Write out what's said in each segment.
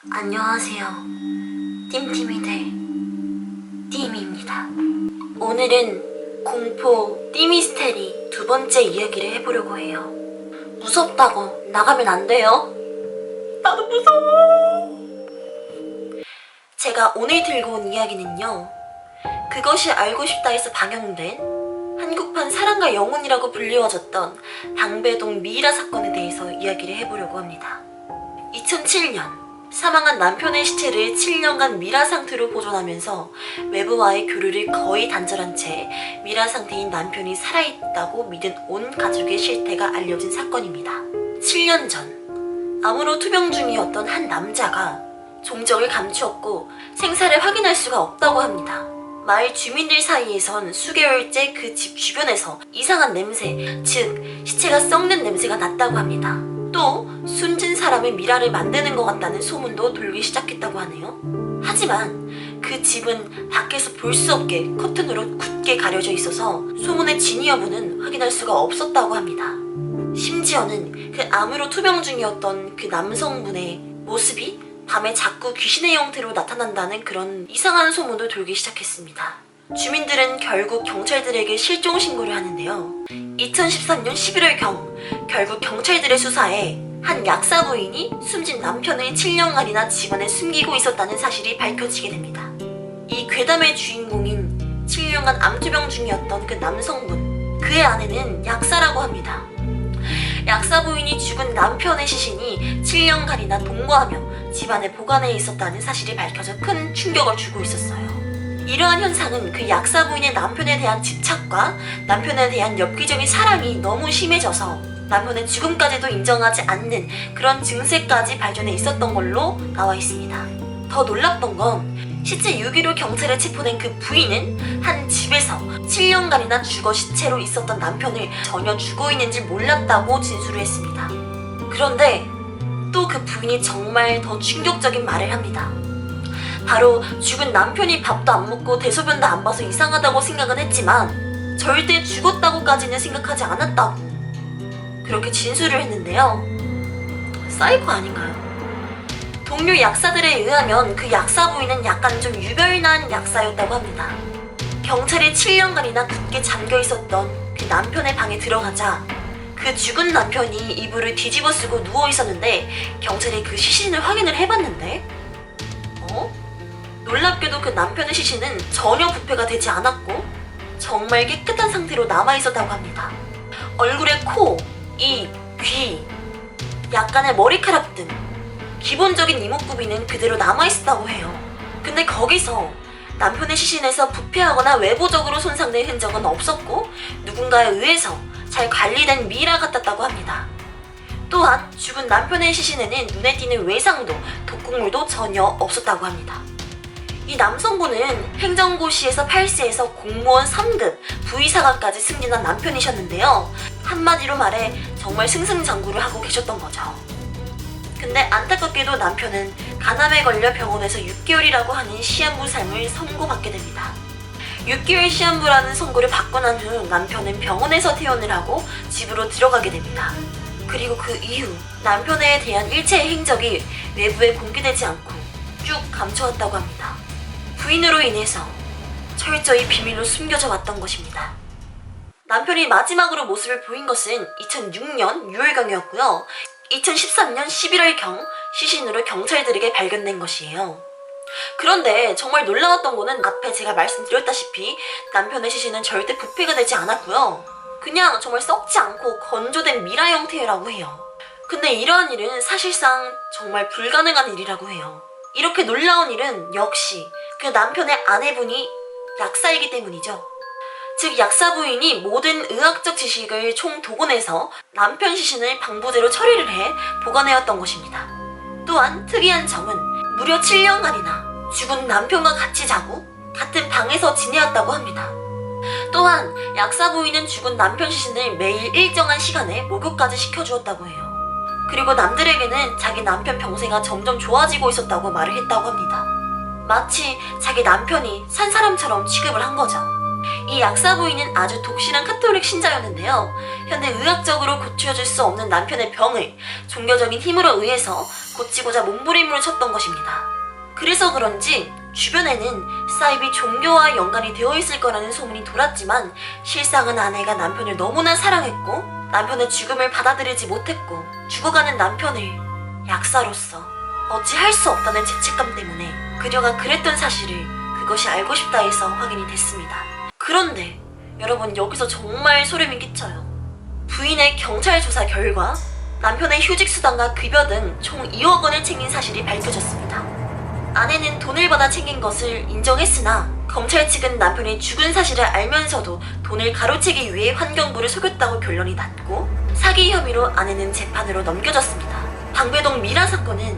안녕하세요. 띠미들 띠미입니다. 오늘은 공포 띠미스테리 두 번째 이야기를 해보려고 해요. 무섭다고 나가면 안 돼요. 나도 무서워. 제가 오늘 들고 온 이야기는요, 그것이 알고 싶다에서 방영된 한국판 사랑과 영혼이라고 불리워졌던 방배동 미이라 사건에 대해서 이야기를 해보려고 합니다. 2007년 사망한 남편의 시체를 7년간 미라 상태로 보존하면서 외부와의 교류를 거의 단절한 채 미라 상태인 남편이 살아있다고 믿은 온 가족의 실태가 알려진 사건입니다. 7년 전 암으로 투병 중이었던 한 남자가 종적을 감추었고 생사를 확인할 수가 없다고 합니다. 마을 주민들 사이에선 수개월째 그 집 주변에서 이상한 냄새, 즉 시체가 썩는 냄새가 났다고 합니다. 또 숨진 사람의 미라를 만드는 것 같다는 소문도 돌기 시작했다고 하네요. 하지만 그 집은 밖에서 볼 수 없게 커튼으로 굳게 가려져 있어서 소문의 진위 여부는 확인할 수가 없었다고 합니다. 심지어는 그 암으로 투병 중이었던 그 남성분의 모습이 밤에 자꾸 귀신의 형태로 나타난다는 그런 이상한 소문도 돌기 시작했습니다. 주민들은 결국 경찰들에게 실종 신고를 하는데요. 2013년 11월경 결국 경찰들의 수사에 한 약사 부인이 숨진 남편을 7년간이나 집안에 숨기고 있었다는 사실이 밝혀지게 됩니다. 이 괴담의 주인공인 7년간 암투병 중이었던 그 남성분, 그의 아내는 약사라고 합니다. 약사 부인이 죽은 남편의 시신이 7년간이나 동거하며 집안에 보관해 있었다는 사실이 밝혀져 큰 충격을 주고 있었어요. 이러한 현상은 그 약사 부인의 남편에 대한 집착과 남편에 대한 엽기적인 사랑이 너무 심해져서 남편의 죽음까지도 인정하지 않는 그런 증세까지 발전해 있었던 걸로 나와 있습니다. 더 놀랍던 건 시체 6일후 경찰에 체포된 그 부인은 한 집에서 7년간이나 주거 시체로 있었던 남편을 전혀 죽어 있는지 몰랐다고 진술을 했습니다. 그런데 또 그 부인이 정말 더 충격적인 말을 합니다. 바로 죽은 남편이 밥도 안 먹고 대소변도 안 봐서 이상하다고 생각은 했지만 절대 죽었다고까지는 생각하지 않았다고 그렇게 진술을 했는데요. 사이코 아닌가요? 동료 약사들에 의하면 그 약사 부인은 약간 좀 유별난 약사였다고 합니다. 경찰이 7년간이나 굳게 잠겨 있었던 그 남편의 방에 들어가자 그 죽은 남편이 이불을 뒤집어 쓰고 누워 있었는데 경찰이 그 시신을 확인을 해봤는데 놀랍게도 그 남편의 시신은 전혀 부패가 되지 않았고 정말 깨끗한 상태로 남아있었다고 합니다. 얼굴에 코, 입, 귀, 약간의 머리카락 등 기본적인 이목구비는 그대로 남아있었다고 해요. 근데 거기서 남편의 시신에서 부패하거나 외부적으로 손상된 흔적은 없었고 누군가에 의해서 잘 관리된 미라 같았다고 합니다. 또한 죽은 남편의 시신에는 눈에 띄는 외상도 독극물도 전혀 없었다고 합니다. 이 남성분은 행정고시에서 8세에서 공무원 3급 부의사관까지 승진한 남편이셨는데요. 한마디로 말해 정말 승승장구를 하고 계셨던 거죠. 근데 안타깝게도 남편은 간암에 걸려 병원에서 6개월이라고 하는 시한부 삶을 선고받게 됩니다. 6개월 시한부라는 선고를 받고 난 후 남편은 병원에서 퇴원을 하고 집으로 들어가게 됩니다. 그리고 그 이후 남편에 대한 일체의 행적이 외부에 공개되지 않고 쭉 감춰왔다고 합니다. 부인으로 인해서 철저히 비밀로 숨겨져 왔던 것입니다. 남편이 마지막으로 모습을 보인 것은 2006년 6월경이었고요. 2013년 11월경 시신으로 경찰들에게 발견된 것이에요. 그런데 정말 놀라웠던 거는 앞에 제가 말씀드렸다시피 남편의 시신은 절대 부패가 되지 않았고요. 그냥 정말 썩지 않고 건조된 미라 형태라고 해요. 근데 이러한 일은 사실상 정말 불가능한 일이라고 해요. 이렇게 놀라운 일은 역시 그 남편의 아내분이 약사이기 때문이죠. 즉 약사 부인이 모든 의학적 지식을 총동원해서 남편 시신을 방부제로 처리를 해 보관해왔던 것입니다. 또한 특이한 점은 무려 7년간이나 죽은 남편과 같이 자고 같은 방에서 지내왔다고 합니다. 또한 약사 부인은 죽은 남편 시신을 매일 일정한 시간에 목욕까지 시켜주었다고 해요. 그리고 남들에게는 자기 남편 병세가 점점 좋아지고 있었다고 말을 했다고 합니다. 마치 자기 남편이 산 사람처럼 취급을 한 거죠. 이 약사 부인은 아주 독실한 카톨릭 신자였는데요. 현대 의학적으로 고쳐줄 수 없는 남편의 병을 종교적인 힘으로 의해서 고치고자 몸부림을 쳤던 것입니다. 그래서 그런지 주변에는 사입이 종교와 연관이 되어 있을 거라는 소문이 돌았지만 실상은 아내가 남편을 너무나 사랑했고 남편의 죽음을 받아들이지 못했고 죽어가는 남편을 약사로서 어찌할 수 없다는 죄책감 때문에 그녀가 그랬던 사실을 그것이 알고 싶다 해서 확인이 됐습니다. 그런데 여러분, 여기서 정말 소름이 끼쳐요. 부인의 경찰 조사 결과 남편의 휴직수당과 급여 등 총 2억 원을 챙긴 사실이 밝혀졌습니다. 아내는 돈을 받아 챙긴 것을 인정했으나 검찰 측은 남편이 죽은 사실을 알면서도 돈을 가로채기 위해 환경부를 속였다고 결론이 났고 사기 혐의로 아내는 재판으로 넘겨졌습니다. 방배동 미라 사건은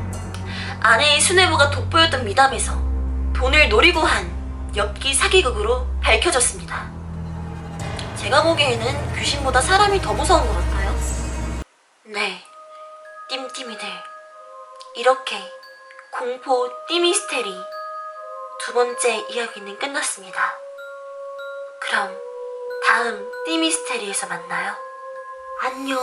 아내의 수뇌부가 돋보였던 미담에서 돈을 노리고 한 엽기 사기극으로 밝혀졌습니다. 제가 보기에는 귀신보다 사람이 더 무서운 것 같아요. 네, 띠미들, 이렇게 공포 띠미스테리 두 번째 이야기는 끝났습니다. 그럼 다음 띠미스테리에서 만나요. 안녕.